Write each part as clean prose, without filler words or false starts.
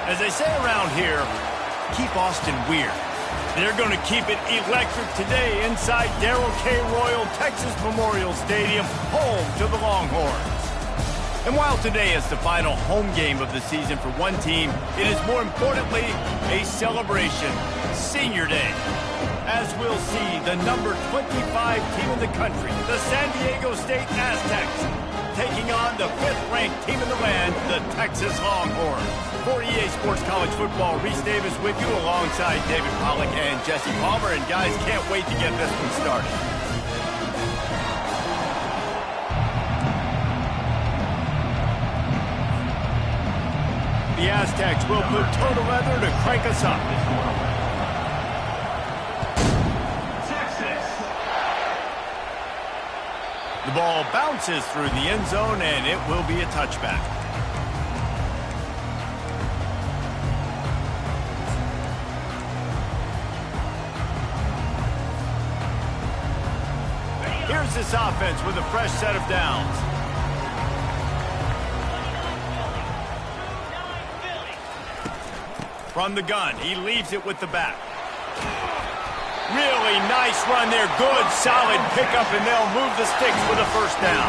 As they say around here, keep Austin weird. They're going to keep it electric today inside Darrell K. Royal Texas Memorial Stadium, home to the Longhorns. And while today is the final home game of the season for one team, it is more importantly a celebration, Senior Day. As we'll see the number 25 team in the country, the San Diego State Aztecs, taking on the 5th-ranked team in the land, the Texas Longhorns. For EA Sports College Football, Reese Davis with you alongside David Pollack and Jesse Palmer. And guys, can't wait to get this one started. The Aztecs will put toe to leather to crank us up. Texas. The ball bounces through the end zone, and it will be a touchback. Here's this offense with a fresh set of downs. From the gun, he leaves it with the back. Really nice run there. Good, solid pickup, and they'll move the sticks with a first down.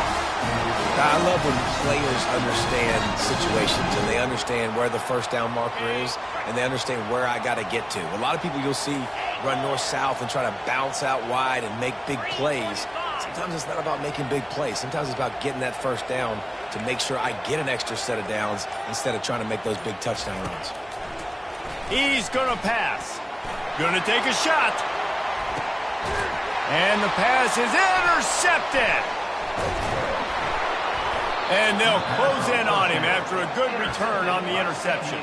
I love when players understand situations and they understand where the first down marker is and they understand where I got to get to. A lot of people you'll see run north-south and try to bounce out wide and make big plays. Sometimes it's not about making big plays. Sometimes it's about getting that first down to make sure I get an extra set of downs instead of trying to make those big touchdown runs. He's going to pass. Going to take a shot. And the pass is intercepted. And they'll close in on him after a good return on the interception.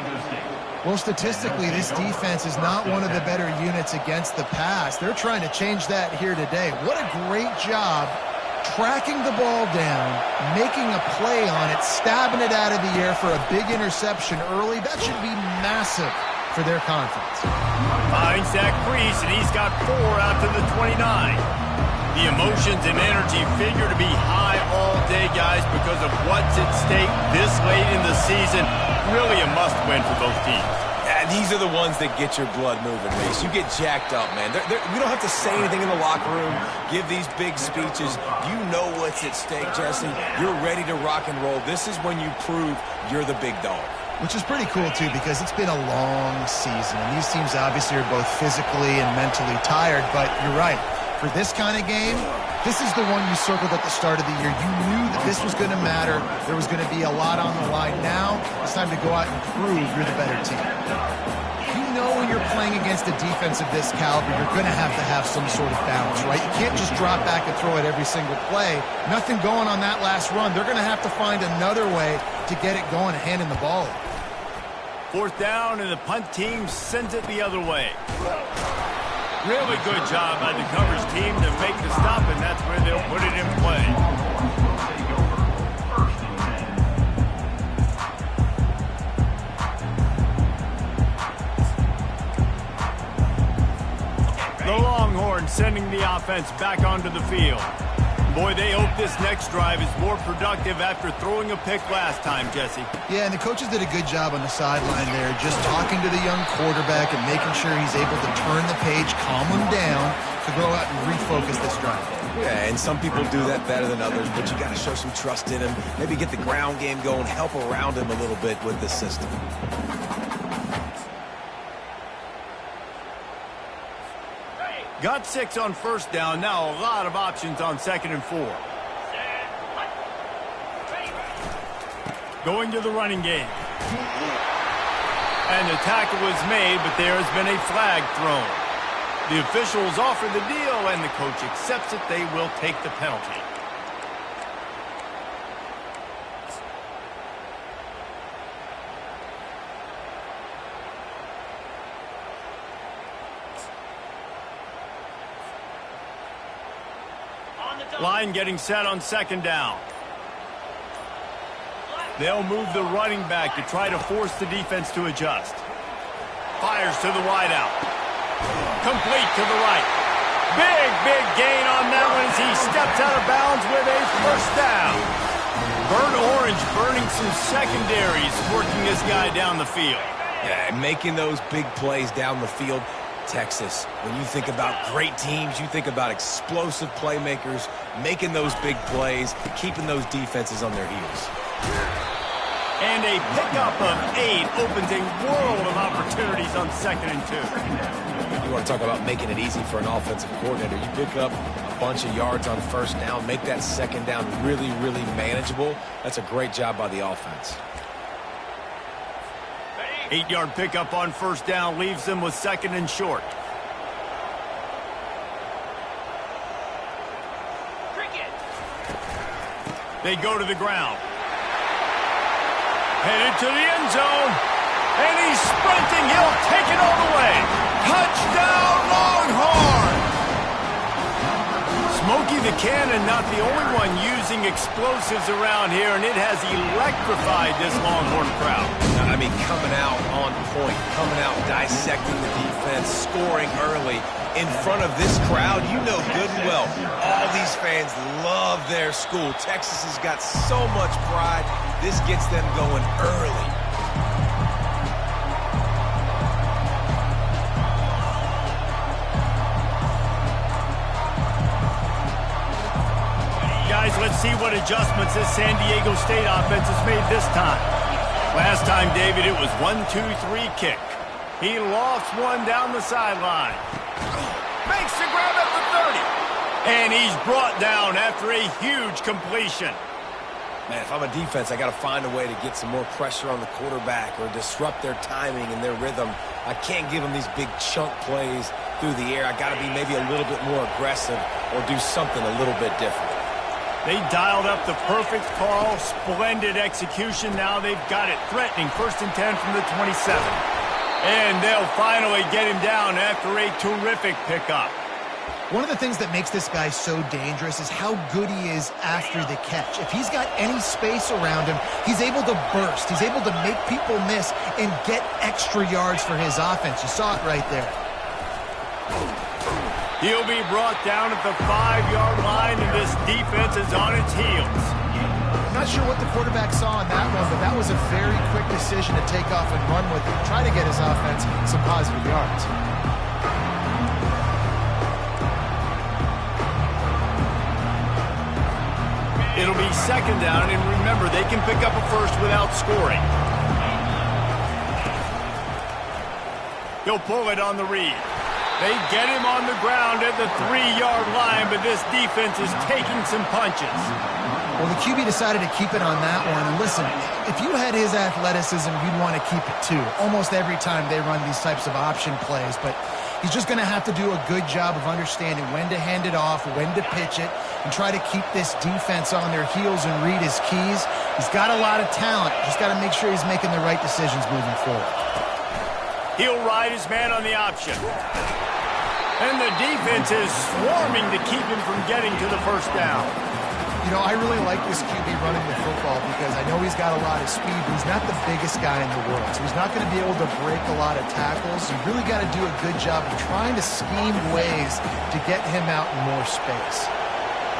Well, statistically, this defense is not one of the better units against the pass. They're trying to change that here today. What a great job tracking the ball down, making a play on it, stabbing it out of the air for a big interception early. That should be massive for their confidence. Finds that crease, and he's got 4 out to the 29. The emotions and energy figure to be high all day, guys, because of what's at stake this late in the season. Really a must-win for both teams. Yeah, these are the ones that get your blood moving, Reese. You get jacked up, man. We don't have to say anything in the locker room, give these big speeches. You know what's at stake, Jesse. You're ready to rock and roll. This is when you prove you're the big dog. Which is pretty cool, too, because it's been a long season. And these teams obviously are both physically and mentally tired, but you're right. For this kind of game, this is the one you circled at the start of the year. You knew that this was going to matter. There was going to be a lot on the line. Now it's time to go out and prove you're the better team. You know when you're playing against a defense of this caliber, you're going to have some sort of balance, right? You can't just drop back and throw it every single play. Nothing going on that last run. They're going to have to find another way to get it going and handing the ball. 4th down, and the punt team sends it the other way. Really good job by the coverage team to make the stop, and that's where they'll put it in play. The Longhorns sending the offense back onto the field. Boy, they hope this next drive is more productive after throwing a pick last time, Jesse. Yeah, and the coaches did a good job on the sideline there, just talking to the young quarterback and making sure he's able to turn the page, calm him down, to go out and refocus this drive. Yeah, and some people do that better than others, but you got to show some trust in him. Maybe get the ground game going, help around him a little bit with the system. Got 6 on 1st down. Now a lot of options on 2nd and 4. Going to the running game. And the tackle was made, but there has been a flag thrown. The officials offer the deal, and the coach accepts it. They will take the penalty. Line getting set on 2nd down. They'll move the running back to try to force the defense to adjust. Fires to the wideout. Complete to the right. Big gain on that one as he steps out of bounds with a first down. Burnt orange burning some secondaries, working this guy down the field. Yeah, and making those big plays down the field. Texas, when you think about great teams, you think about explosive playmakers, making those big plays, keeping those defenses on their heels. And a pickup of 8 opens a world of opportunities on 2nd and 2. You want to talk about making it easy for an offensive coordinator. You pick up a bunch of yards on 1st down, make that 2nd down really, really manageable. That's a great job by the offense. 8-yard pickup on 1st down leaves them with 2nd and short. They go to the ground. Headed to the end zone. And he's sprinting. He'll take it all the way. Touchdown, Longhorn! Smokey the Cannon, not the only one using explosives around here, and it has electrified this Longhorn crowd. I mean, coming out on point, coming out dissecting the defense, scoring early in front of this crowd. You know good and well, all these fans love their school. Texas has got so much pride. This gets them going early. Guys, let's see what adjustments this San Diego State offense has made this time. Last time, David, it was 1-2-3 kick. He lofts one down the sideline. Makes the grab at the 30. And he's brought down after a huge completion. Man, if I'm a defense, I got to find a way to get some more pressure on the quarterback or disrupt their timing and their rhythm. I can't give them these big chunk plays through the air. I got to be maybe a little bit more aggressive or do something a little bit different. They dialed up the perfect call, splendid execution. Now they've got it threatening 1st and 10 from the 27. And they'll finally get him down after a terrific pickup. One of the things that makes this guy so dangerous is how good he is after the catch. If he's got any space around him, he's able to burst. He's able to make people miss and get extra yards for his offense. You saw it right there. He'll be brought down at the 5-yard line, and this defense is on its heels. Not sure what the quarterback saw on that one, but that was a very quick decision to take off and run with it. Try to get his offense some positive yards. It'll be 2nd down, and remember, they can pick up a first without scoring. He'll pull it on the read. They get him on the ground at the 3-yard line, but this defense is taking some punches. Well, the QB decided to keep it on that one. And listen, if you had his athleticism, you'd want to keep it too. Almost every time they run these types of option plays, but he's just going to have to do a good job of understanding when to hand it off, when to pitch it, and try to keep this defense on their heels and read his keys. He's got a lot of talent. Just got to make sure he's making the right decisions moving forward. He'll ride his man on the option. And the defense is swarming to keep him from getting to the 1st down. You know, I really like this QB running the football because I know he's got a lot of speed, but he's not the biggest guy in the world. So he's not going to be able to break a lot of tackles. You really got to do a good job of trying to scheme ways to get him out in more space.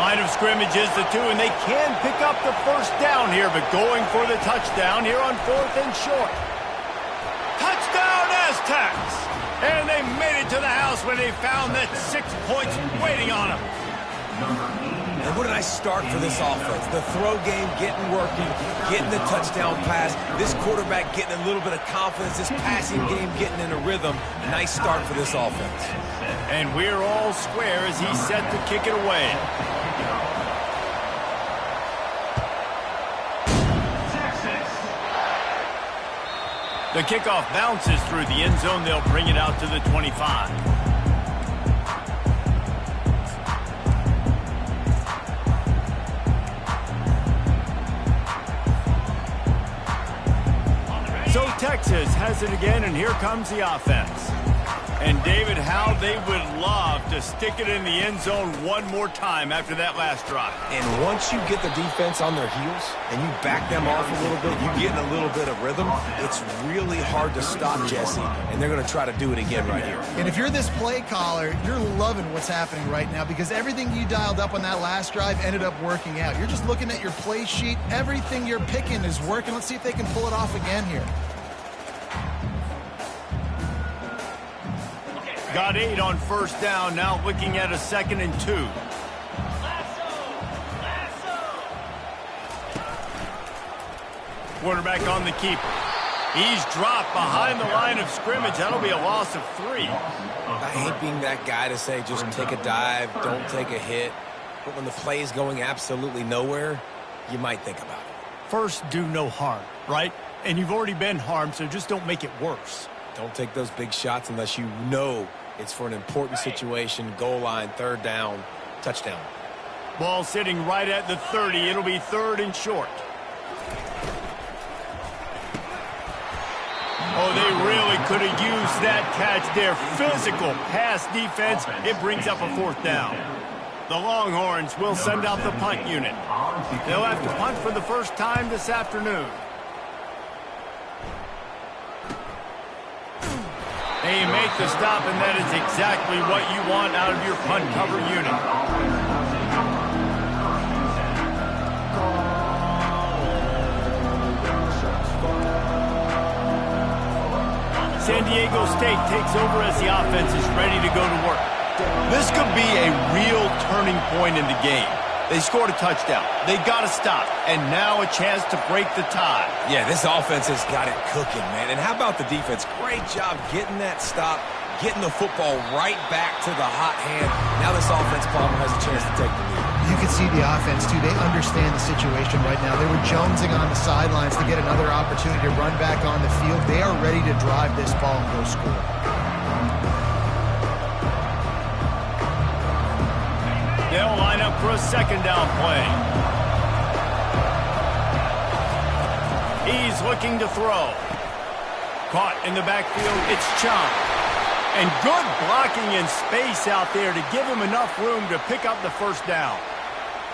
Line of scrimmage is the 2, and they can pick up the 1st down here, but going for the touchdown here on 4th and short. Touchdown, Aztecs! And they made it to the house when they found that 6 points waiting on them. And what a nice start for this offense. The throw game getting working, getting the touchdown pass. This quarterback getting a little bit of confidence. This passing game getting in a rhythm. Nice start for this offense. And we're all square as he's set to kick it away. The kickoff bounces through the end zone. They'll bring it out to the 25. So Texas has it again, and here comes the offense. And David, how they would love to stick it in the end zone one more time after that last drive. And once you get the defense on their heels and you back them off a little bit, you get in a little bit of rhythm, it's really hard to stop, Jesse, and they're going to try to do it again right here. And if you're this play caller, you're loving what's happening right now because everything you dialed up on that last drive ended up working out. You're just looking at your play sheet. Everything you're picking is working. Let's see if they can pull it off again here. Got 8 on first down, now looking at a 2nd and 2. Quarterback on the keeper. He's dropped behind the line of scrimmage. That'll be a loss of 3. I hate being that guy to say just take a dive, don't take a hit. But when the play is going absolutely nowhere, you might think about it. First, do no harm, right? And you've already been harmed, so just don't make it worse. Don't take those big shots unless you know it's for an important situation, goal line, 3rd down, touchdown. Ball sitting right at the 30. It'll be 3rd and short. Oh, they really could have used that catch there. Physical pass defense. It brings up a 4th down. The Longhorns will send out the punt unit. They'll have to punt for the first time this afternoon. They make the stop, and that is exactly what you want out of your punt cover unit. San Diego State takes over as the offense is ready to go to work. This could be a real turning point in the game. They scored a touchdown. They got a stop, and now a chance to break the tie. Yeah, this offense has got it cooking, man. And how about the defense? Great job getting that stop, getting the football right back to the hot hand. Now this offense probably has a chance to take the lead. You can see the offense, too. They understand the situation right now. They were jonesing on the sidelines to get another opportunity to run back on the field. They are ready to drive this ball and go score. They'll line up for a 2nd down play. He's looking to throw. Caught in the backfield, it's Chung. And good blocking in space out there to give him enough room to pick up the 1st down.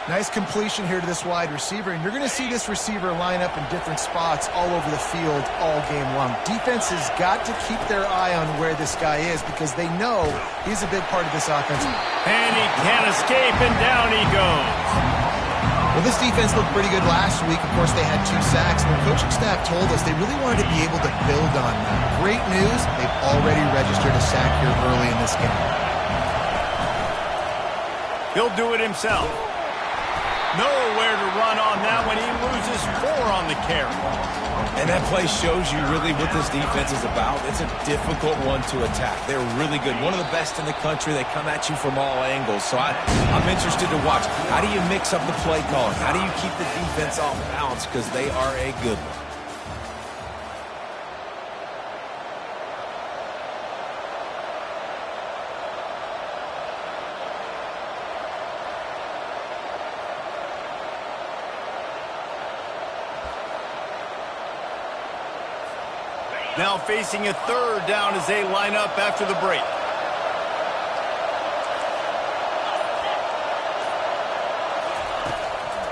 Nice completion here to this wide receiver, and you're going to see this receiver line up in different spots all over the field all game long. Defense has got to keep their eye on where this guy is because they know he's a big part of this offense. And he can't escape, and down he goes. Well, this defense looked pretty good last week. Of course, they had 2 sacks, and the coaching staff told us they really wanted to be able to build on that. Great news, they've already registered a sack here early in this game. He'll do it himself. Nowhere to run on that when he loses 4 on the carry. And that play shows you really what this defense is about. It's a difficult one to attack. They're really good. One of the best in the country. They come at you from all angles. So I'm interested to watch. How do you mix up the play calling? How do you keep the defense off balance? Because they are a good one. Now facing a 3rd down as they line up after the break.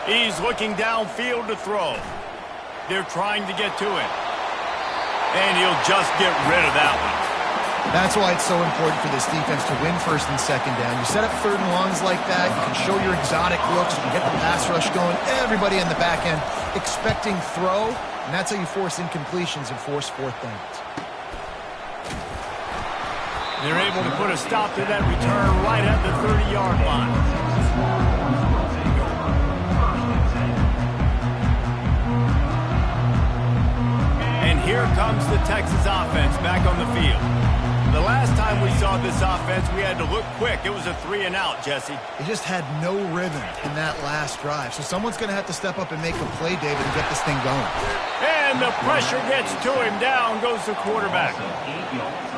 He's looking downfield to throw. They're trying to get to him. And he'll just get rid of that one. That's why it's so important for this defense to win 1st and 2nd down. You set up 3rd and longs like that, you can show your exotic looks, you can get the pass rush going, everybody in the back end expecting throw, and that's how you force incompletions and force 4th downs. They're able to put a stop to that return right at the 30-yard line. And here comes the Texas offense back on the field. The last time we saw this offense, we had to look quick. It was a 3-and-out, Jesse. He just had no rhythm in that last drive. So someone's going to have to step up and make a play, David, and get this thing going. And the pressure gets to him. Down goes the quarterback.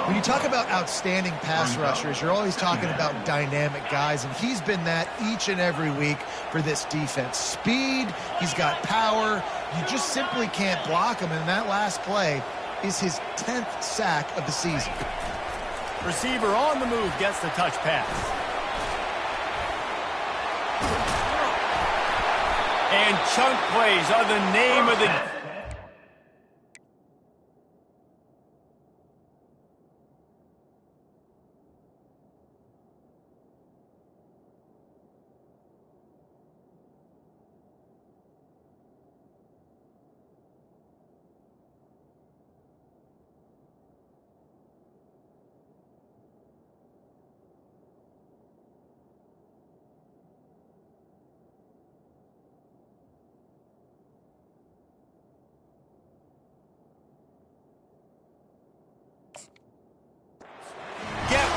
When you talk about outstanding pass rushers, you're always talking about dynamic guys, and he's been that each and every week for this defense. Speed, he's got power. You just simply can't block him, and that last play is his 10th sack of the season. Receiver on the move gets the touch pass. And chunk plays are the name of the...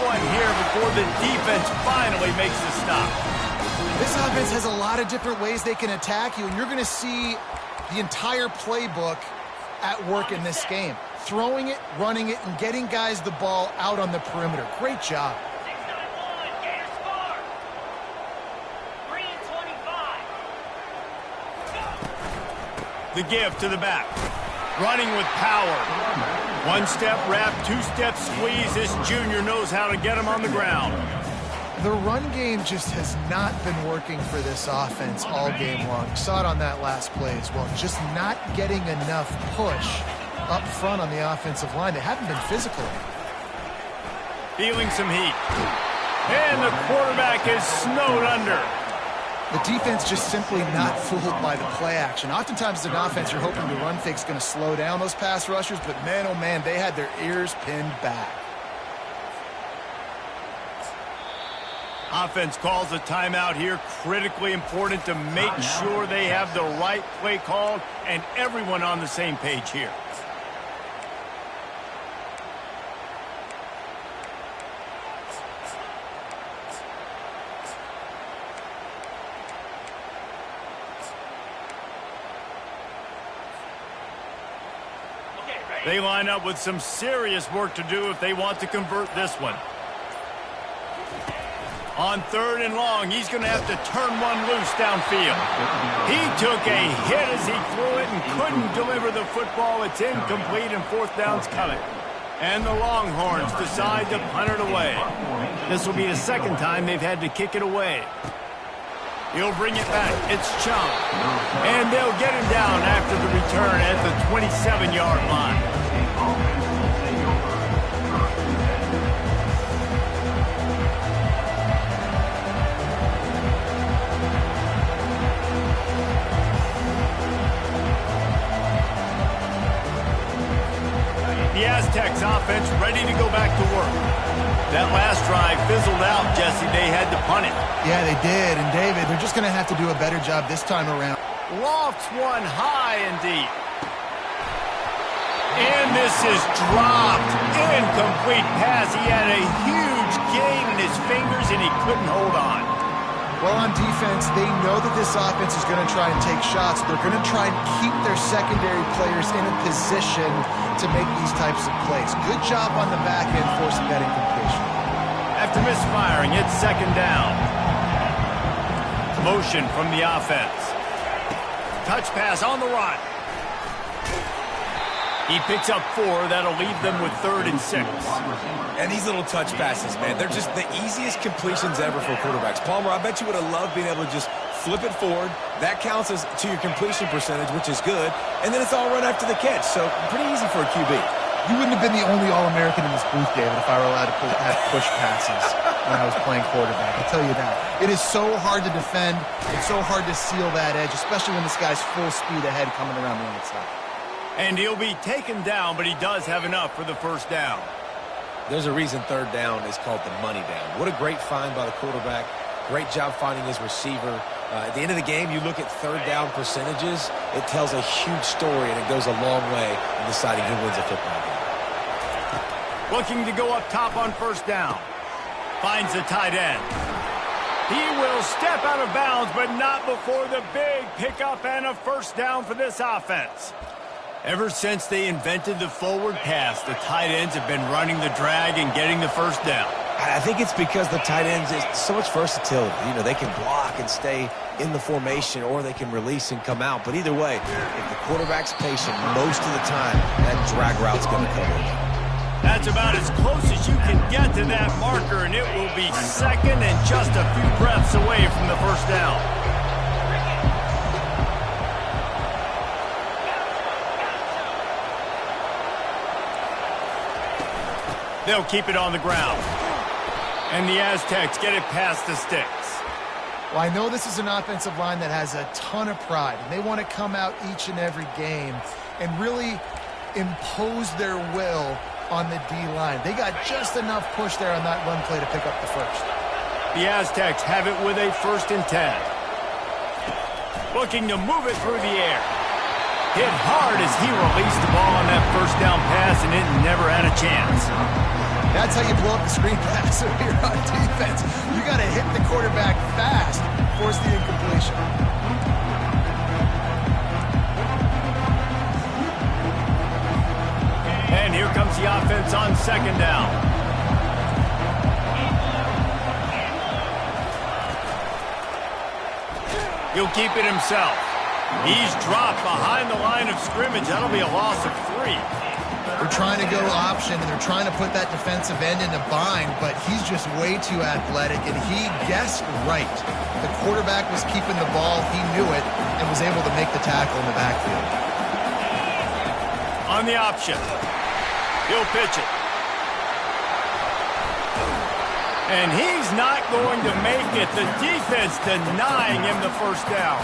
one here before the defense finally makes the stop. This offense has a lot of different ways they can attack you, and you're going to see the entire playbook at work in this game. Throwing it, running it, and getting guys the ball out on the perimeter. Great job. The give to the back. Running with power. One step wrap, two-step squeeze. This junior knows how to get him on the ground. The run game just has not been working for this offense all game long. You saw it on that last play as well. Just not getting enough push up front on the offensive line. They haven't been physical. Feeling some heat. And the quarterback is snowed under. The defense just simply not fooled by the play action. Oftentimes as an offense, you're hoping the run fake's going to slow down those pass rushers, but man, oh man, they had their ears pinned back. Offense calls a timeout here. Critically important to make sure they have the right play called and everyone on the same page here. They line up with some serious work to do if they want to convert this one. On 3rd and long, he's going to have to turn one loose downfield. He took a hit as he threw it and couldn't deliver the football. It's incomplete and 4th down's coming. And the Longhorns decide to punt it away. This will be the 2nd time they've had to kick it away. He'll bring it back. It's Chung. And they'll get him down after the return at the 27-yard line. The Aztecs offense ready to go back to work. That last drive fizzled out, Jesse. They had to punt it. Yeah, they did. And David, they're just going to have to do a better job this time around. Lofts one high and deep. And this is dropped. Incomplete pass. He had a huge gain in his fingers, and he couldn't hold on. Well, on defense, they know that this offense is going to try and take shots. They're going to try and keep their secondary players in a position to make these types of plays. Good job on the back end forcing that incompletion. After misfiring, it's 2nd down. Motion from the offense. Touch pass on the run. He picks up 4. That'll leave them with 3rd and 6. And these little touch passes, man, they're just the easiest completions ever for quarterbacks. Palmer, I bet you would have loved being able to just flip it forward. That counts as to your completion percentage, which is good. And then it's all run after the catch, so pretty easy for a QB. You wouldn't have been the only All-American in this booth, David, if I were allowed to have push passes when I was playing quarterback. I'll tell you that. It is so hard to defend. It's so hard to seal that edge, especially when this guy's full speed ahead coming around the outside. And he'll be taken down, but he does have enough for the 1st down. There's a reason 3rd down is called the money down. What a great find by the quarterback. Great job finding his receiver. At the end of the game, you look at 3rd down percentages. It tells a huge story, and it goes a long way in deciding who wins a football game. Looking to go up top on 1st down. Finds the tight end. He will step out of bounds, but not before the big pickup and a 1st down for this offense. Ever since they invented the forward pass, the tight ends have been running the drag and getting the 1st down. I think it's because the tight ends is so much versatility. You know, they can block and stay in the formation, or they can release and come out. But either way, if the quarterback's patient, most of the time, that drag route's going to come in. That's about as close as you can get to that marker, and it will be 2nd and just a few breaths away from the 1st down. They'll keep it on the ground. And the Aztecs get it past the sticks. Well, I know this is an offensive line that has a ton of pride, and they want to come out each and every game and really impose their will on the D-line. They got just enough push there on that run play to pick up the 1st. The Aztecs have it with a 1st and 10. Looking to move it through the air. Hit hard as he released the ball on that first down pass, and it never had a chance. That's how you blow up the screen pass here on defense. You got to hit the quarterback fast, force the incompletion. And here comes the offense on second down. He'll keep it himself. He's dropped behind the line of scrimmage. That'll be a loss of 3. They're trying to go option, and they're trying to put that defensive end in a bind, but he's just way too athletic, and he guessed right. The quarterback was keeping the ball. He knew it and was able to make the tackle in the backfield. On the option. He'll pitch it. And he's not going to make it. The defense denying him the first down.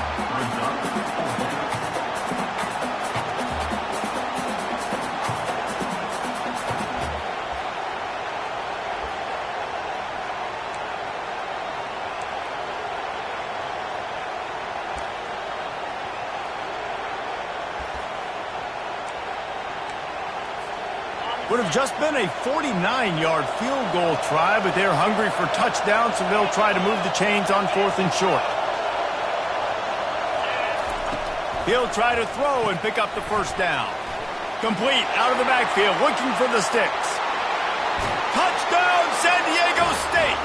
Would have just been a 49-yard field goal try, but they're hungry for touchdowns, so they'll try to move the chains on 4th and short. He'll try to throw and pick up the first down. Complete out of the backfield, looking for the sticks. Touchdown, San Diego State!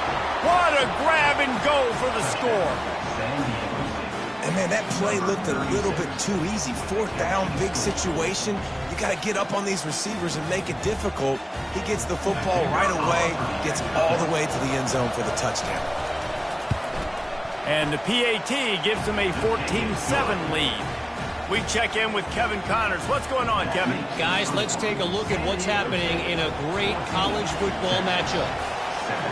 What a grab and go for the score. And, man, that play looked a little bit too easy. 4th down, big situation. You got to get up on these receivers and make it difficult. He gets the football right away, gets all the way to the end zone for the touchdown. And the PAT gives him a 14-7 lead. We check in with Kevin Connors. What's going on, Kevin? Guys, let's take a look at what's happening in a great college football matchup.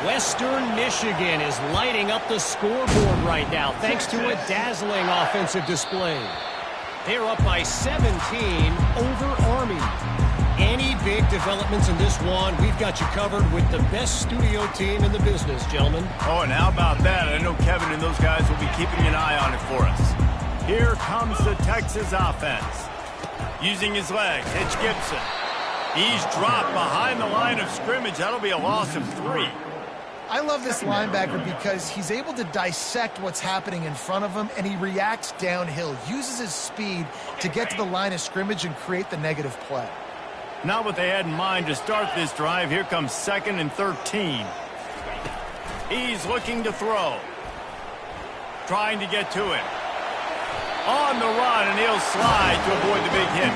Western Michigan is lighting up the scoreboard right now thanks to a dazzling offensive display. They're up by 17 over Army. Any big developments in this one, we've got you covered with the best studio team in the business, gentlemen. Oh, and how about that? I know Kevin and those guys will be keeping an eye on it for us. Here comes the Texas offense. Using his legs, Hitch Gibson. He's dropped behind the line of scrimmage. That'll be a loss of 3. I love this linebacker because he's able to dissect what's happening in front of him, and he reacts downhill, uses his speed to get to the line of scrimmage and create the negative play. Not what they had in mind to start this drive. Here comes 2nd and 13. He's looking to throw. Trying to get to it. On the run, and he'll slide to avoid the big hit.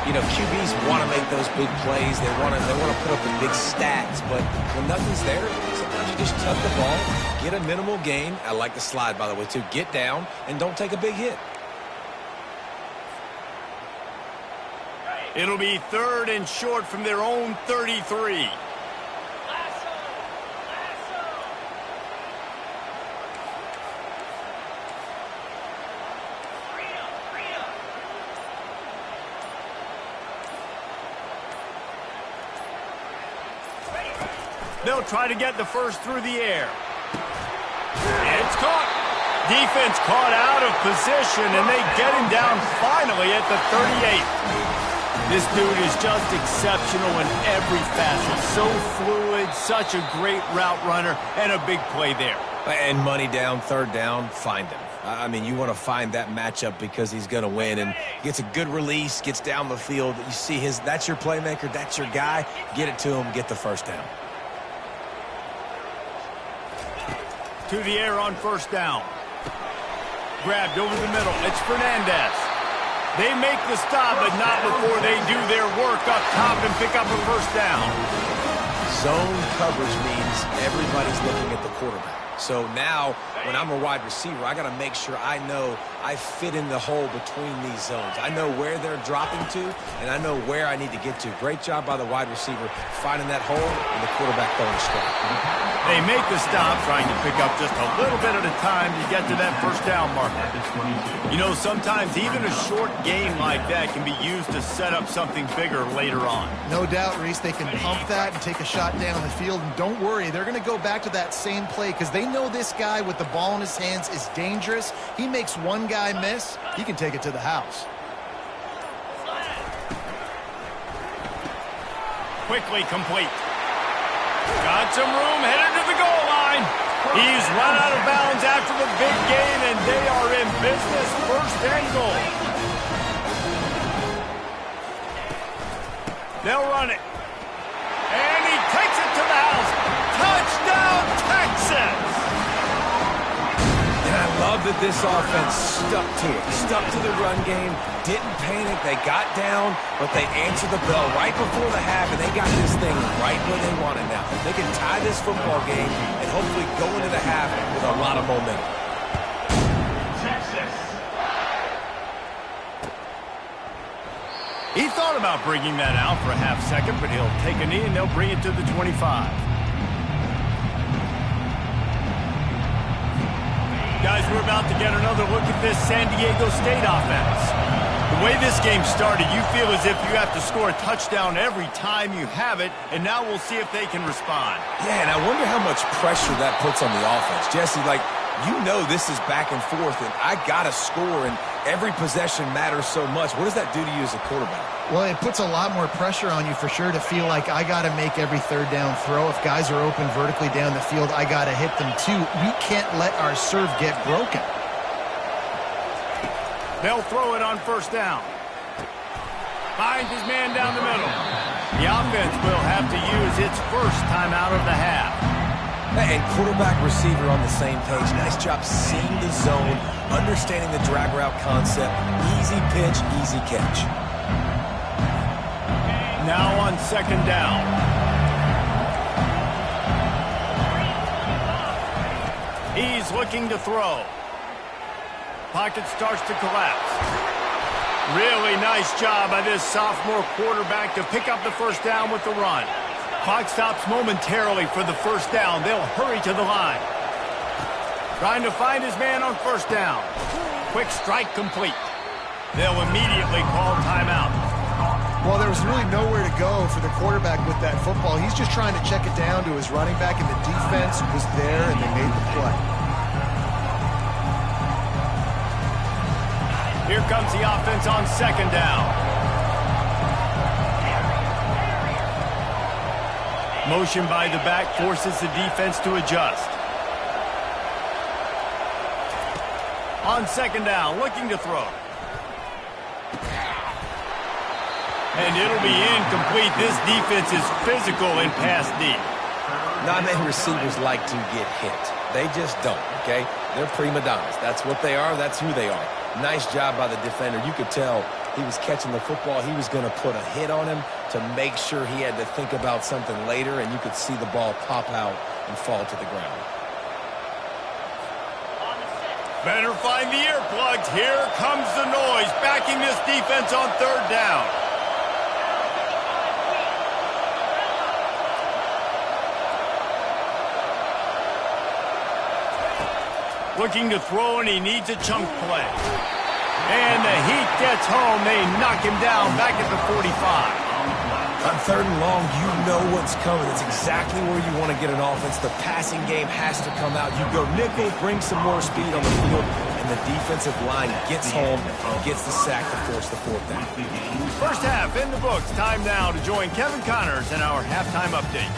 You know, QBs want to make those big plays. They want to put up the big stats, but when nothing's there, sometimes you just tuck the ball, get a minimal gain. I like the slide, by the way, too. Get down and don't take a big hit. It'll be 3rd and short from their own 33. They'll try to get the first through the air. It's caught. Defense caught out of position, and they get him down finally at the 38. This dude is just exceptional in every facet. So fluid, such a great route runner, and a big play there. And money down, 3rd down, find him. I mean, you want to find that matchup because he's going to win, and gets a good release, gets down the field. You see that's your playmaker, that's your guy. Get it to him, get the first down. To the air on 1st down. Grabbed over the middle. It's Fernandez. They make the stop, but not before they do their work up top and pick up a 1st down. Zone coverage means everybody's looking at the quarterback. So now, when I'm a wide receiver, I got to make sure I know I fit in the hole between these zones. I know where they're dropping to, and I know where I need to get to. Great job by the wide receiver finding that hole and the quarterback going straight. They make the stop, trying to pick up just a little bit at a time to get to that 1st down marker. You know, sometimes even a short game like that can be used to set up something bigger later on. No doubt, Reese, they can pump that and take a shot down the field. And don't worry, they're going to go back to that same play because they know this guy with the ball in his hands is dangerous. He makes one guy miss, he can take it to the house. quickly complete. Got some room, headed to the goal line. He's run out of bounds after the big gain, and they are in business. First and goal. They'll run it. And he takes it to the house. Touchdown, Texas! And I love that this offense stuck to it, stuck to the run game, didn't panic. They got down, but they answered the bell right before the half, and they got this thing right where they want it now. They can tie this football game and hopefully go into the half with a lot of momentum. He thought about bringing that out for a half second, but he'll take a knee and they'll bring it to the 25. Guys, we're about to get another look at this San Diego State offense. The way this game started, you feel as if you have to score a touchdown every time you have it, and now we'll see if they can respond. Yeah, and I wonder how much pressure that puts on the offense. Jesse, like, you know this is back and forth, and I got to score, and every possession matters so much. What does that do to you as a quarterback? Well, it puts a lot more pressure on you for sure to feel like I got to make every third down throw. If guys are open vertically down the field, I got to hit them too. We can't let our serve get broken. They'll throw it on first down. Finds his man down the middle. The offense will have to use its first timeout of the half. And quarterback, receiver on the same page. Nice job seeing the zone, understanding the drag route concept. Easy pitch, easy catch. Now on second down. He's looking to throw. Pocket starts to collapse. Really nice job by this sophomore quarterback to pick up the first down with the run. Clock stops momentarily for the first down. They'll hurry to the line. Trying to find his man on first down. Quick strike complete. They'll immediately call timeout. Well, there was really nowhere to go for the quarterback with that football. He's just trying to check it down to his running back, and the defense was there, and they made the play. Here comes the offense on second down. Motion by the back forces the defense to adjust. On second down, looking to throw. And it'll be incomplete. This defense is physical in pass deep. Not many receivers like to get hit. They just don't, okay? They're prima donnas. That's what they are. That's who they are. Nice job by the defender. You could tell he was catching the football. He was going to put a hit on him to make sure he had to think about something later, and you could see the ball pop out and fall to the ground. Better find the earplugs. Here comes the noise, backing this defense on third down. Looking to throw, and he needs a chunk play. And the heat gets home. They knock him down back at the 45. On third and long, you know what's coming. It's exactly where you want to get an offense. The passing game has to come out. You go nickel, bring some more speed on the field, and the defensive line gets home and gets the sack to force the fourth down. First half in the books. Time now to join Kevin Connors in our halftime update.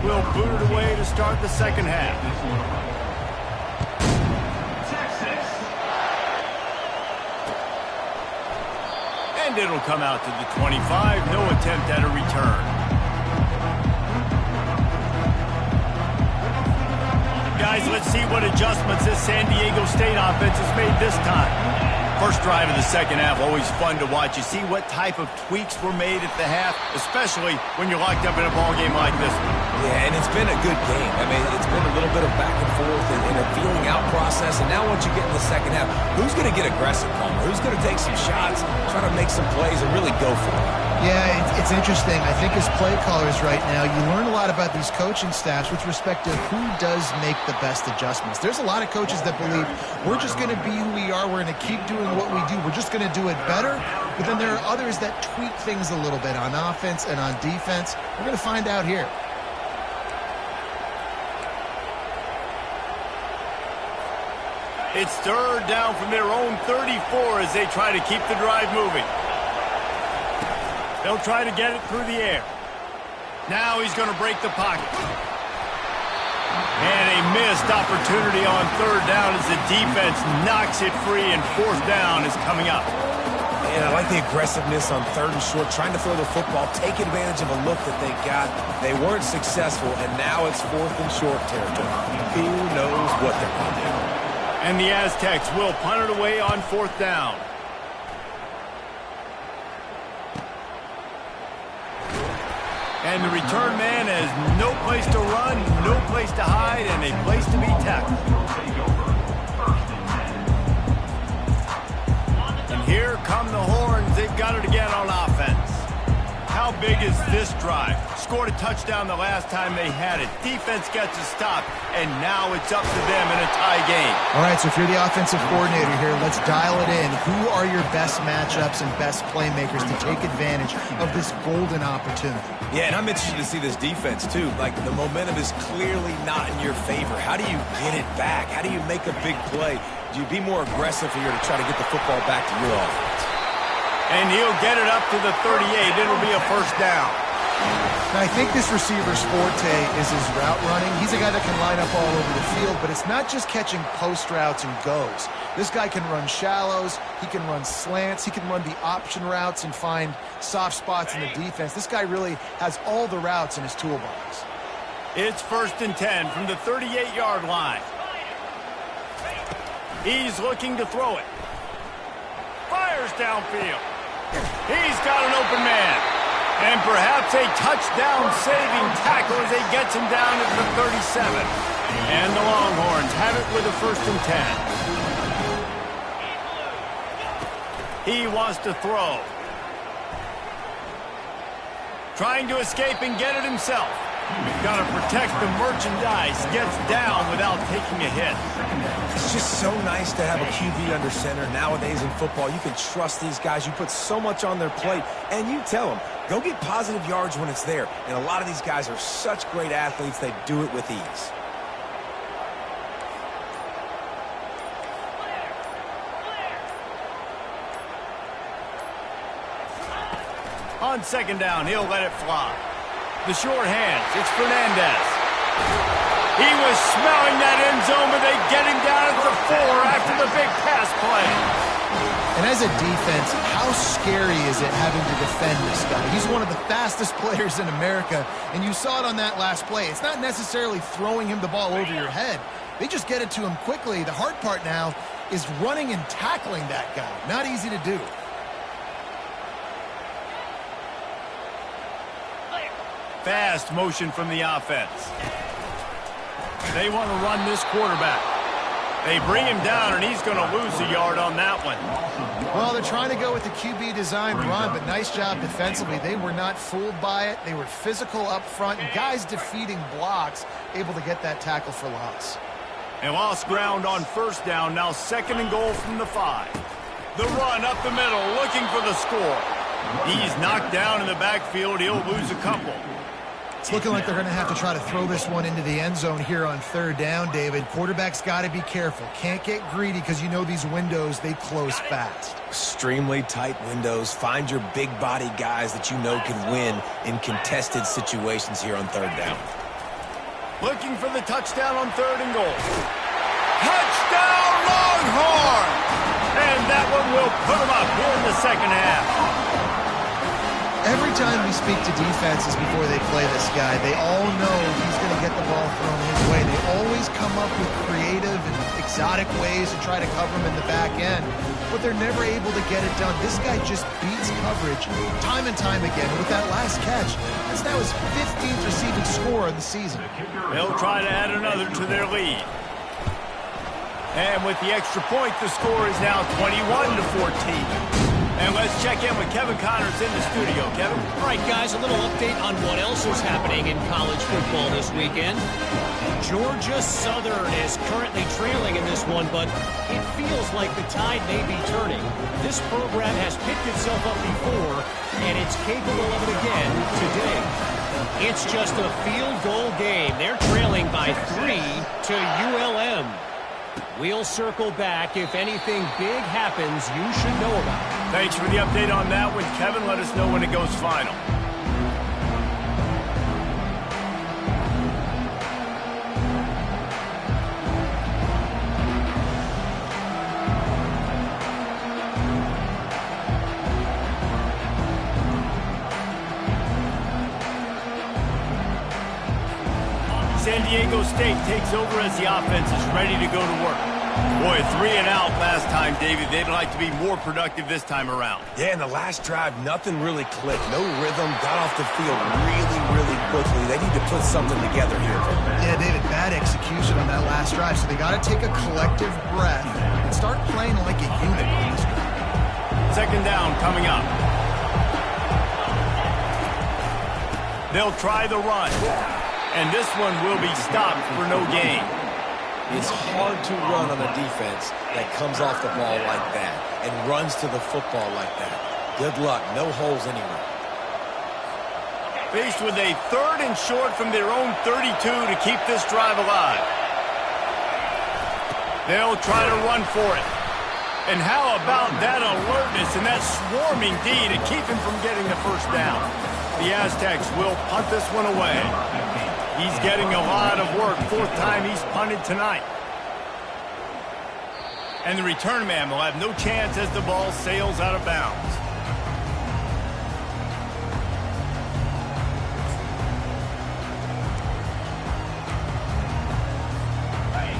Will boot it away to start the second half. And it'll come out to the 25. No attempt at a return. Guys, let's see what adjustments this San Diego State offense has made this time. First drive of the second half, always fun to watch. You see what type of tweaks were made at the half, especially when you're locked up in a ball game like this one. Yeah, and it's been a good game. I mean, it's been a little bit of back and forth and a feeling out process. And now once you get in the second half, who's going to get aggressive, Palmer? Who's going to take some shots, try to make some plays, and really go for it? Yeah, it's interesting. I think as play callers right now, you learn a lot about these coaching staffs with respect to who does make the best adjustments. There's a lot of coaches that believe we're just going to be who we are. We're going to keep doing what we do. We're just going to do it better. But then there are others that tweak things a little bit on offense and on defense. We're going to find out here. It's third down from their own 34 as they try to keep the drive moving. They'll try to get it through the air. Now he's going to break the pocket. And a missed opportunity on third down as the defense knocks it free, and fourth down is coming up. And I like the aggressiveness on third and short, trying to throw the football, take advantage of a look that they got. They weren't successful, and now it's fourth and short territory. Who knows what they're going to do? And the Aztecs will punt it away on fourth down. And the return man has no place to run, no place to hide, and a place to be tackled. And here come the horns. They've got it again on offense. How big is this drive? Scored a touchdown the last time they had it. Defense gets a stop, and now it's up to them in a tie game. All right, so if you're the offensive coordinator here, let's dial it in. Who are your best matchups and best playmakers to take advantage of this golden opportunity? Yeah, and I'm interested to see this defense, too. Like, the momentum is clearly not in your favor. How do you get it back? How do you make a big play? Do you be more aggressive here to try to get the football back to your offense? And he'll get it up to the 38. It'll be a first down. Now, I think this receiver's forte is his route running. He's a guy that can line up all over the field, but it's not just catching post routes and goes. This guy can run shallows, he can run slants, he can run the option routes and find soft spots in the defense. This guy really has all the routes in his toolbox. It's first and 10 from the 38-yard line. He's looking to throw it. Fires downfield. He's got an open man. And perhaps a touchdown-saving tackle as he gets him down at the 37. And the Longhorns have it with a first and 10. He wants to throw. Trying to escape and get it himself. Got to protect the merchandise. Gets down without taking a hit. It's just so nice to have a QB under center. Nowadays in football, you can trust these guys. You put so much on their plate, and you tell them, go get positive yards when it's there. And a lot of these guys are such great athletes, they do it with ease. On second down, he'll let it fly. The short hands, it's Fernandez. He was smelling that end zone, but they get him down at the 4 after the big pass play. And as a defense, how scary is it having to defend this guy? He's one of the fastest players in America, and you saw it on that last play. It's not necessarily throwing him the ball over your head. They just get it to him quickly. The hard part now is running and tackling that guy. Not easy to do. Fast motion from the offense. They want to run this quarterback. They bring him down, and he's going to lose a yard on that one. Well, they're trying to go with the QB design run, but nice job defensively. They were not fooled by it. They were physical up front, and guys defeating blocks, able to get that tackle for loss. They lost ground on first down, now second and goal from the 5. The run up the middle, looking for the score. He's knocked down in the backfield. He'll lose a couple. It's looking like they're going to have to try to throw this one into the end zone here on third down, David. Quarterback's got to be careful. Can't get greedy because you know these windows, they close fast. Extremely tight windows. Find your big body guys that you know can win in contested situations here on third down. Looking for the touchdown on third and goal. Touchdown Longhorn! And that one will put them up here in the second half. Every time we speak to defenses before they play this guy, they all know he's going to get the ball thrown his way. They always come up with creative and exotic ways to try to cover him in the back end, but they're never able to get it done. This guy just beats coverage time and time again. With that last catch, that's now his 15th receiving score of the season. They'll try to add another to their lead. And with the extra point, the score is now 21-14. And let's check in with Kevin Connors in the studio. Kevin? All right, guys, a little update on what else is happening in college football this weekend. Georgia Southern is currently trailing in this one, but it feels like the tide may be turning. This program has picked itself up before, and it's capable of it again today. It's just a field goal game. They're trailing by 3 to ULM. We'll circle back. If anything big happens, you should know about it. Thanks for the update on that one, Kevin. Let us know when it goes final. San Diego State takes over as the offense is ready to go to work. Boy, 3 and out last time, David. They'd like to be more productive this time around. Yeah, in the last drive, nothing really clicked. No rhythm, got off the field really quickly. They need to put something together here. Yeah, David, bad execution on that last drive, so they got to take a collective breath and start playing like a unit on this drive. Second down coming up. They'll try the run. And this one will be stopped for no gain. It's hard to run on a defense that comes off the ball like that and runs to the football like that. Good luck. No holes anywhere. Faced with a 3rd and short from their own 32 to keep this drive alive. They'll try to run for it. And how about that alertness and that swarming D to keep him from getting the first down? The Aztecs will punt this one away. He's getting a lot of work. 4th time he's punted tonight. And the return man will have no chance as the ball sails out of bounds.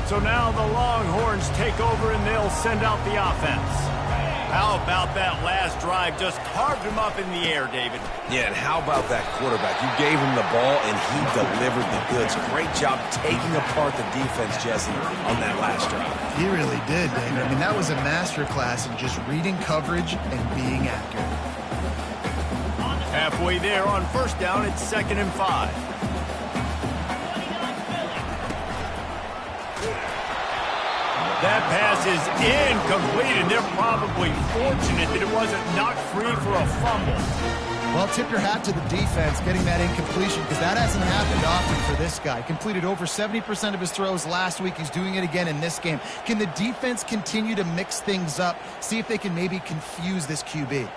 So now the Longhorns take over and they'll send out the offense. How about that last drive? Just carved him up in the air, David. Yeah, and how about that quarterback? You gave him the ball, and he delivered the goods. Great job taking apart the defense, Jesse, on that last drive. He really did, David. I mean, that was a masterclass in just reading coverage and being accurate. Halfway there on 1st down, it's 2nd and 5. That pass is incomplete, and they're probably fortunate that it wasn't knocked free for a fumble. Well, tip your hat to the defense getting that incompletion because that hasn't happened often for this guy. Completed over 70% of his throws last week. He's doing it again in this game. Can the defense continue to mix things up? See if they can maybe confuse this QB.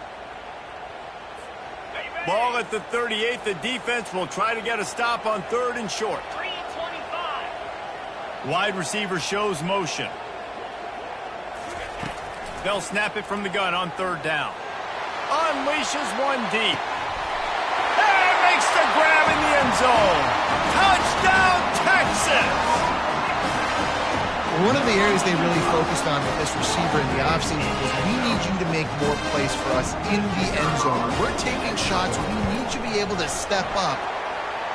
Ball at the 38. The defense will try to get a stop on 3rd and short. 3:25. Wide receiver shows motion. They'll snap it from the gun on 3rd down. Unleashes one deep. And makes the grab in the end zone. Touchdown, Texas! One of the areas they really focused on with this receiver in the offseason was we need you to make more plays for us in the end zone. We're taking shots. We need you to be able to step up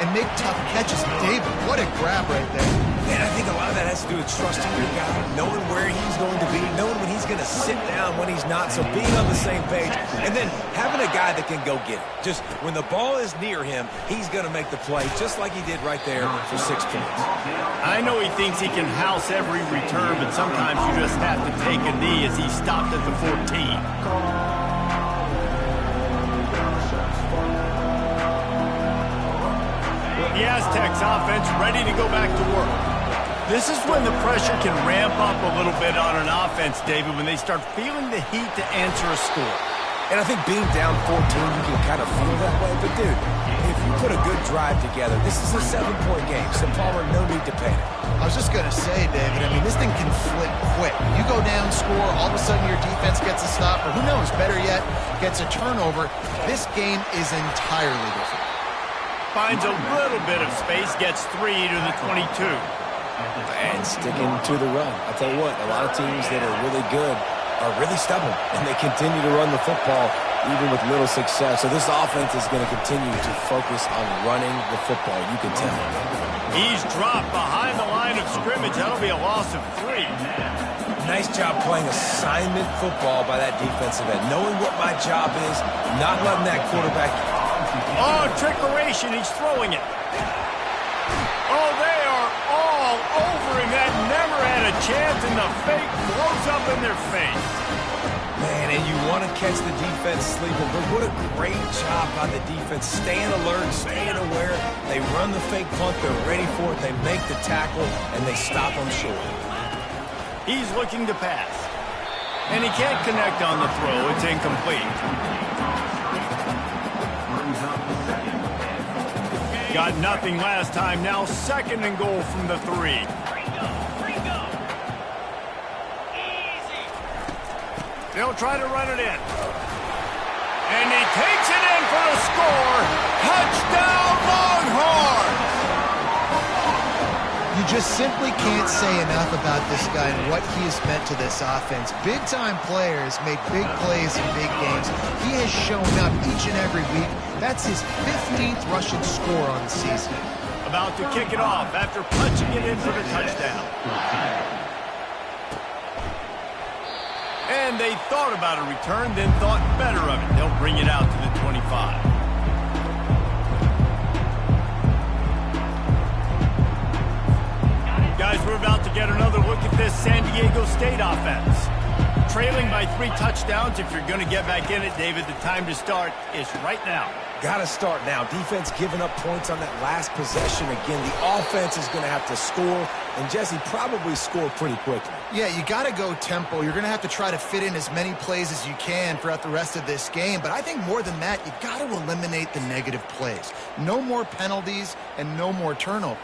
and make tough catches. David, what a grab right there. Man, I think a lot of that has to do with trusting your guy, knowing where he's going to be, knowing when he's going to sit down, when he's not, so being on the same page, and then having a guy that can go get it. Just when the ball is near him, he's going to make the play, just like he did right there for 6 points. I know he thinks he can house every return, but sometimes you just have to take a knee as he stopped at the 14. The Aztecs offense ready to go back to work. This is when the pressure can ramp up a little bit on an offense, David, when they start feeling the heat to answer a score. And I think being down 14, you can kind of feel that way. But, dude, if you put a good drive together, this is a 7-point game. So, Palmer, no need to panic. I was just going to say, David, I mean, this thing can flip quick. You go down, score, all of a sudden your defense gets a stop, or who knows, better yet, gets a turnover. This game is entirely different. Finds a little bit of space, gets 3 to the 22. And sticking to the run. I tell you what, a lot of teams that are really good are really stubborn, and they continue to run the football even with little success. So this offense is going to continue to focus on running the football, you can tell. He's dropped behind the line of scrimmage. That'll be a loss of 3. Nice job playing assignment football by that defensive end. Knowing what my job is, not letting that quarterback... Oh, trickeration. He's throwing it. Oh, they are all over him. That never had a chance, and the fake blows up in their face. Man, and you want to catch the defense sleeping, but what a great job by the defense. Staying alert, staying aware. They run the fake punt. They're ready for it. They make the tackle, and they stop them short. He's looking to pass. And he can't connect on the throw. It's incomplete. Got nothing last time. Now 2nd and goal from the 3. They'll try to run it in. And he takes it in for a score. Touchdown, Longhorns! You just simply can't say enough about this guy and what he has meant to this offense. Big-time players make big plays in big games. He has shown up each and every week. That's his 15th rushing score on the season. About to kick it off after punching it in for the touchdown. And they thought about a return, then thought better of it. They'll bring it out to the 25. Guys, we're about to get another look at this San Diego State offense. Trailing by 3 touchdowns. If you're going to get back in it, David, the time to start is right now. Got to start now. Defense giving up points on that last possession. Again, the offense is going to have to score, and Jesse probably score pretty quickly. Yeah, you got to go tempo. You're going to have to try to fit in as many plays as you can throughout the rest of this game. But I think more than that, you got to eliminate the negative plays. No more penalties and no more turnovers.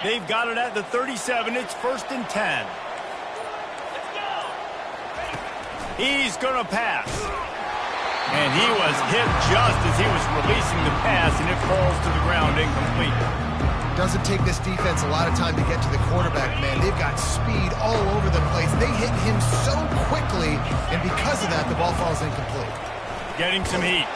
They've got it at the 37. It's 1st and 10. He's going to pass. And he was hit just as he was releasing the pass, and it falls to the ground incomplete. Doesn't take this defense a lot of time to get to the quarterback, man. They've got speed all over the place. They hit him so quickly, and because of that, the ball falls incomplete. Getting some heat.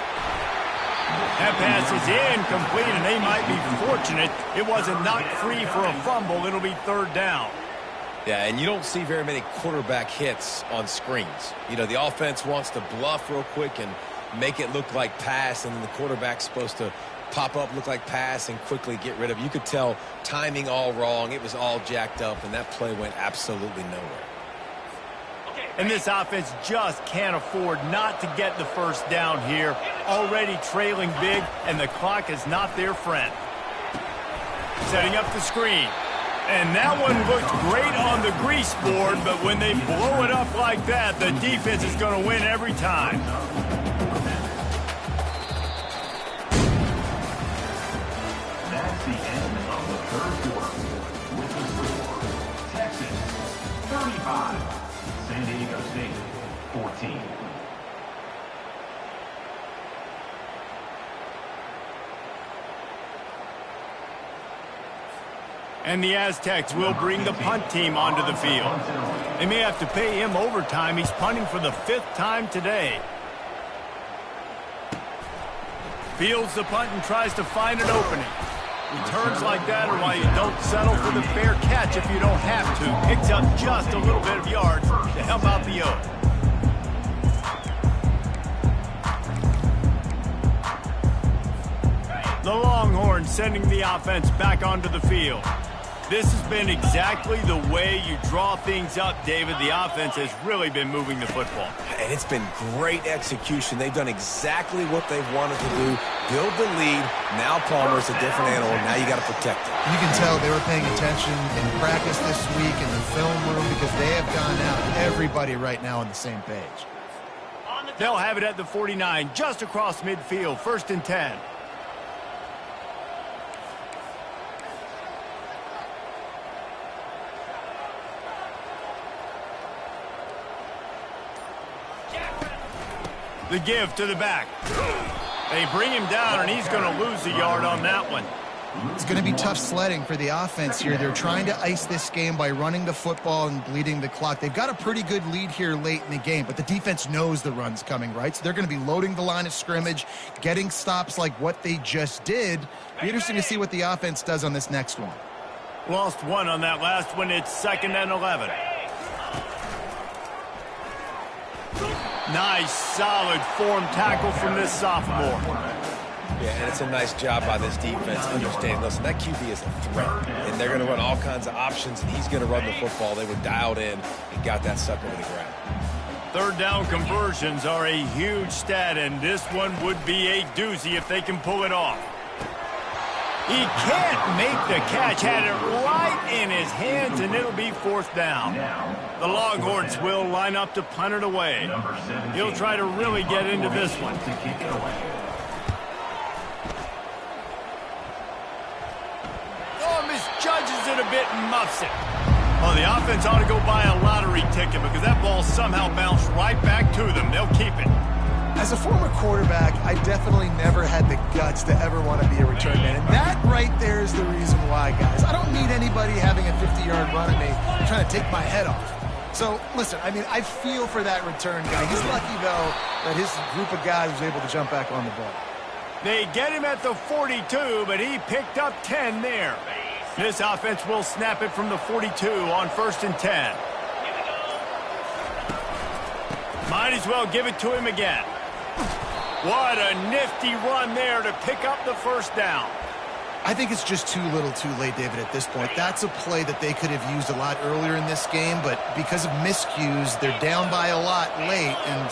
That pass is incomplete, and they might be fortunate it wasn't knocked free for a fumble. It'll be 3rd down. Yeah, and you don't see very many quarterback hits on screens. You know, the offense wants to bluff real quick and make it look like pass, and then the quarterback's supposed to pop up, look like pass, and quickly get rid of it. You could tell timing all wrong. It was all jacked up, and that play went absolutely nowhere. And this offense just can't afford not to get the 1st down here. Already trailing big, and the clock is not their friend. Setting up the screen. And that one looked great on the grease board, but when they blow it up like that, the defense is going to win every time. That's the end of the 3rd quarter. With the score, Texas 35, San Diego State 14. And the Aztecs will bring the punt team onto the field. They may have to pay him overtime. He's punting for the 5th time today. Fields the punt and tries to find an opening. Returns like that are why you don't settle for the fair catch if you don't have to. Picks up just a little bit of yards to help out the Oak. The Longhorns sending the offense back onto the field. This has been exactly the way you draw things up, David. The offense has really been moving the football. And it's been great execution. They've done exactly what they've wanted to do. Build the lead. Now Palmer's a different animal. Now you got to protect it. You can tell they were paying attention in practice this week in the film room because they have gone out, everybody right now on the same page. They'll have it at the 49, just across midfield, 1st and 10. The give to the back. They bring him down, and he's going to lose a yard on that one. It's going to be tough sledding for the offense here. They're trying to ice this game by running the football and bleeding the clock. They've got a pretty good lead here late in the game, but the defense knows the run's coming, right? So they're going to be loading the line of scrimmage, getting stops like what they just did. Be interesting to see what the offense does on this next one. Lost one on that last one. It's 2nd and 11. Nice, solid form tackle from this sophomore. Yeah, and it's a nice job by this defense understanding, listen, that QB is a threat, and they're going to run all kinds of options, and he's going to run the football. They were dialed in and got that sucker to the ground. 3rd down conversions are a huge stat, and this one would be a doozy if they can pull it off. He can't make the catch. Had it right in his hands, and it'll be fourth down. The Longhorns will line up to punt it away. He'll try to really get into this one. Oh, misjudges it a bit and muffs it. Well, the offense ought to go buy a lottery ticket because that ball somehow bounced right back to them. They'll keep it. As a former quarterback, I definitely never had the guts to ever want to be a return man. And that right there is the reason why, guys. I don't need anybody having a 50-yard run at me trying to take my head off. So, listen, I mean, I feel for that return guy. He's lucky, though, that his group of guys was able to jump back on the ball. They get him at the 42, but he picked up 10 there. This offense will snap it from the 42 on 1st and 10. Might as well give it to him again. What a nifty run there to pick up the first down. I think it's just too little too late, David, at this point. That's a play that they could have used a lot earlier in this game, but because of miscues, they're down by a lot late, and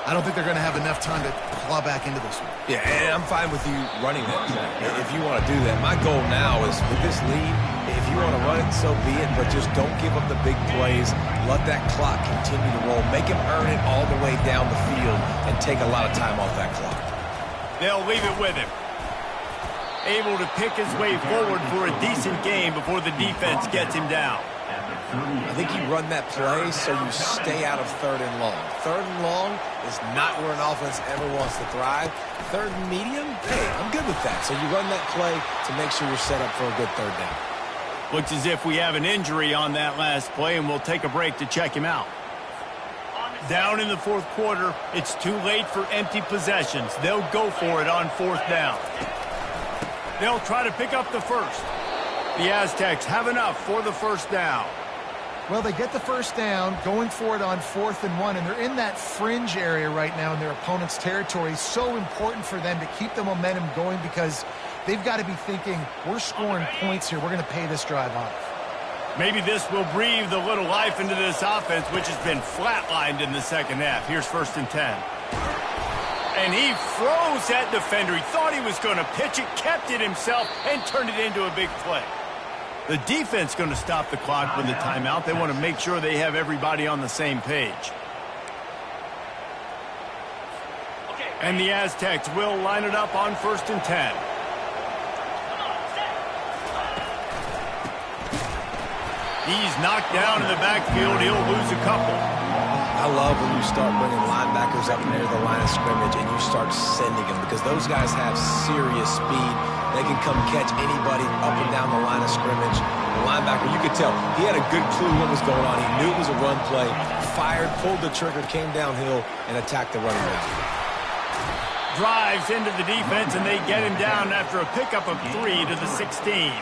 I don't think they're going to have enough time to claw back into this one. Yeah, and I'm fine with you running that play if you want to do that. My goal now is with this lead, if you want to run it, so be it, but just don't give up the big plays. Let that clock continue to roll. Make him earn it all the way down the field and take a lot of time off that clock. They'll leave it with him. Able to pick his way forward for a decent game before the defense gets him down. I think you run that play so you stay out of 3rd and long. 3rd and long is not where an offense ever wants to thrive. 3rd and medium, hey, I'm good with that. So you run that play to make sure you're set up for a good 3rd down. Looks as if we have an injury on that last play, and we'll take a break to check him out. Down in the 4th quarter, it's too late for empty possessions. They'll go for it on 4th down. They'll try to pick up the first. The Aztecs have enough for the first down. Well, they get the first down, going for it on 4th and 1, and they're in that fringe area right now in their opponent's territory. So important for them to keep the momentum going because they've got to be thinking, we're scoring points here. We're going to pay this drive off. Maybe this will breathe a little life into this offense, which has been flatlined in the second half. Here's 1st and 10. And he froze that defender. He thought he was going to pitch it, kept it himself, and turned it into a big play. The defense going to stop the clock with the timeout. They want to make sure they have everybody on the same page. And the Aztecs will line it up on 1st and 10. He's knocked down in the backfield. He'll lose a couple. I love when you start bringing linebackers up near the line of scrimmage and you start sending them because those guys have serious speed. They can come catch anybody up and down the line of scrimmage. The linebacker, you could tell, he had a good clue what was going on. He knew it was a run play, fired, pulled the trigger, came downhill, and attacked the running back. Drives into the defense, and they get him down after a pickup of 3 to the 16.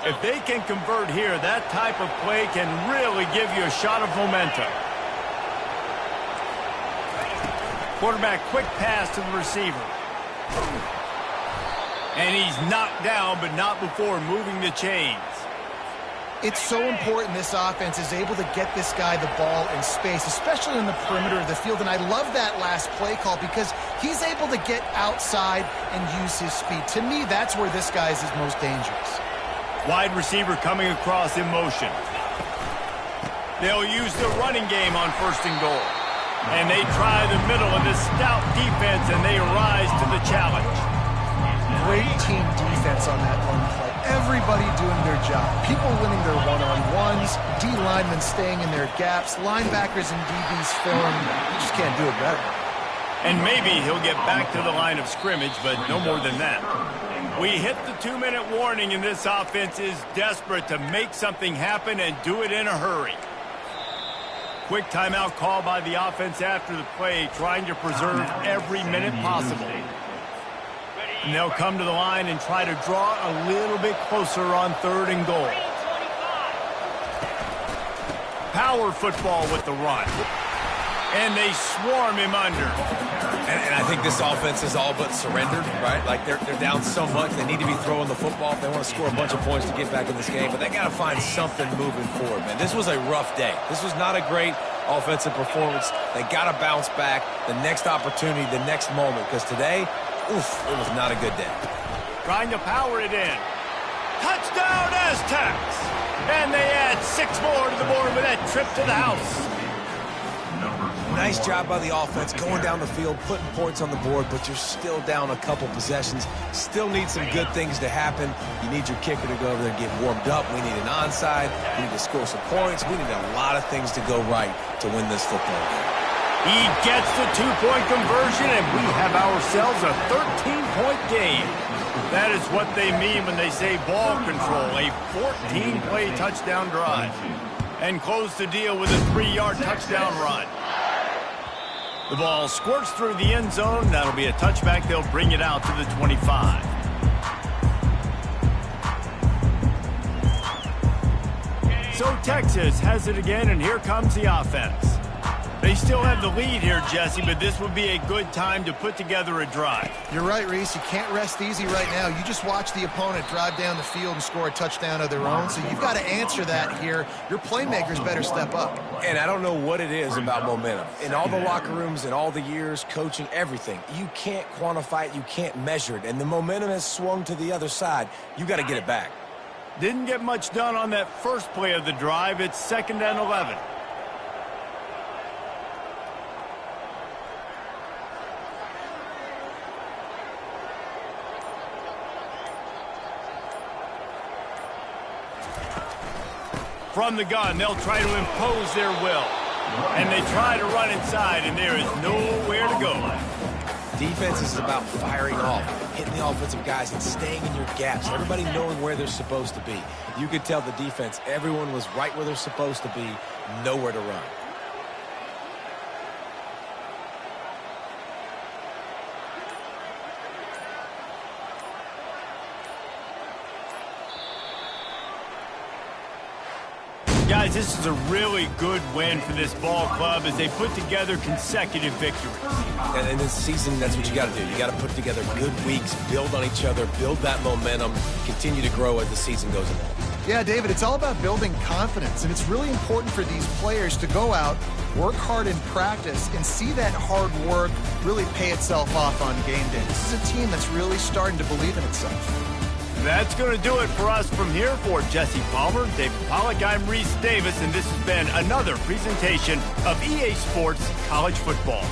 If they can convert here, that type of play can really give you a shot of momentum. Quarterback, quick pass to the receiver. And he's knocked down, but not before moving the chains. It's so important this offense is able to get this guy the ball in space, especially in the perimeter of the field. And I love that last play call because he's able to get outside and use his speed. To me, that's where this guy is his most dangerous. Wide receiver coming across in motion. They'll use the running game on 1st and goal. And they try the middle of this stout defense, and they rise to the challenge. Great team defense on that run play. Everybody doing their job. People winning their one-on-ones, D linemen staying in their gaps, linebackers and DBs filling. You just can't do it better. And maybe he'll get back to the line of scrimmage, but no more than that. We hit the 2-minute warning, and this offense is desperate to make something happen and do it in a hurry. Quick timeout call by the offense after the play, trying to preserve every minute possible. And they'll come to the line and try to draw a little bit closer on 3rd and goal. Power football with the run. And they swarm him under. And I think this offense is all but surrendered, right? Like they're down so much. They need to be throwing the football if they want to score a bunch of points to get back in this game. But they got to find something moving forward, man. This was a rough day. This was not a great offensive performance. They got to bounce back the next opportunity, the next moment. Because today, oof, it was not a good day. Trying to power it in. Touchdown, Aztecs! And they add 6 more to the board with that trip to the house. Nice job by the offense going down the field, putting points on the board, but you're still down a couple possessions. Still need some good things to happen. You need your kicker to go over there and get warmed up. We need an onside. We need to score some points. We need a lot of things to go right to win this football game. He gets the 2-point conversion, and we have ourselves a 13-point game. That is what they mean when they say ball control, a 14-play touchdown drive. And close the deal with a 3-yard touchdown run. The ball squirts through the end zone. That'll be a touchback. They'll bring it out to the 25. So Texas has it again, and here comes the offense. They still have the lead here, Jesse, but this would be a good time to put together a drive. You're right, Reese. You can't rest easy right now. You just watch the opponent drive down the field and score a touchdown of their own, so you've got to answer that here. Your playmakers better step up. And I don't know what it is about momentum. In all the locker rooms, in all the years, coaching, everything, you can't quantify it, you can't measure it, and the momentum has swung to the other side. You got to get it back. Didn't get much done on that first play of the drive. It's 2nd and 11. From the gun, they'll try to impose their will. And they try to run inside, and there is nowhere to go. Defense is about firing off, hitting the offensive guys, and staying in your gaps. Everybody knowing where they're supposed to be. You could tell the defense, everyone was right where they're supposed to be, nowhere to run. Guys, this is a really good win for this ball club as they put together consecutive victories. And in this season, that's what you got to do. You got to put together good weeks, build on each other, build that momentum, continue to grow as the season goes along. Yeah, David, it's all about building confidence, and it's really important for these players to go out, work hard in practice, and see that hard work really pay itself off on game day. This is a team that's really starting to believe in itself. That's going to do it for us from here. For Jesse Palmer, David Pollack, I'm Reese Davis, and this has been another presentation of EA Sports College Football.